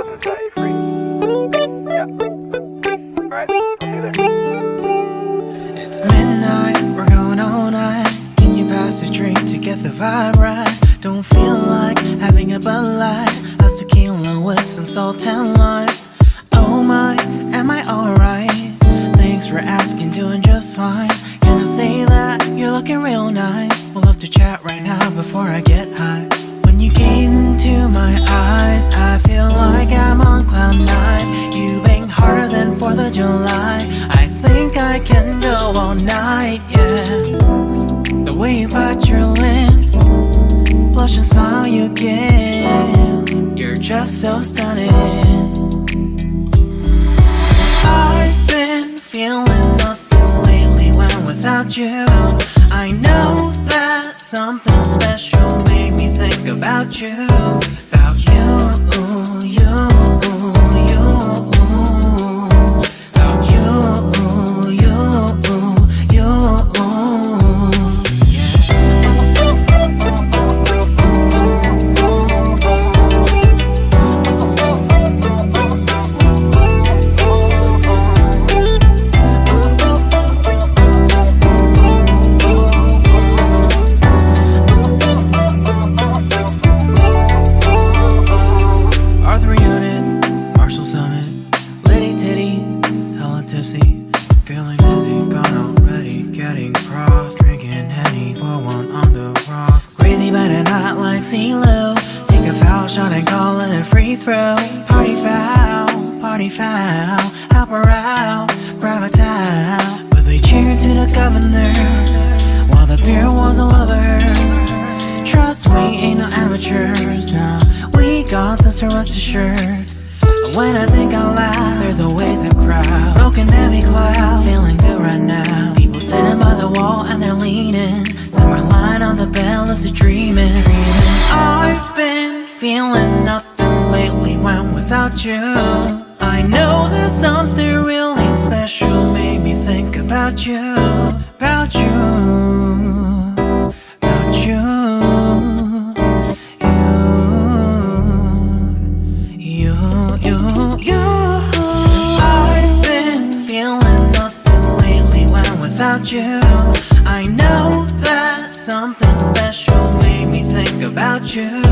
goes and set you free. Yeah. Alright, I'll do this. It's midnight, we're going all night. Can you pass a drink to get the vibe right? Don't feel like having a Bud Light. How's tequila with some salt and lime? Oh my, am I alright? Thanks for asking, doing just fine. Can I say that you're looking real nice? We'll have to chat right now before I get high. When you gaze into my eyes, I feel like I'm on cloud nine. You bang harder than 4th of July. I think I can go all night, yeah. The way you bite your lips, blush and smile you give, you're just so stunning. I've been feeling nothing lately when without you. I know that something special made me think about you. About you, you, you. About you, you, you. Feeling dizzy, gone already, getting cross. Drinking Henny, pour one on the rocks. Crazy but not like CeeLo. Take a foul shot and call it a free throw. Party foul, help her out, grab a towel. But they cheered to the governor, while the beer was a lover. Trust we ain't no amateurs, nah. We got this, rest assured. When I think out loud, there's always a crowd. Smoking heavy cloud, feeling good right now. People sitting by the wall and they're leaning. Some are lying on the bed, lucid dreaming. I've been feeling nothing lately when without you. I know that something really special made me think about you. About you, about you. I've been feeling nothing lately when without you. I know that something special made me think about you.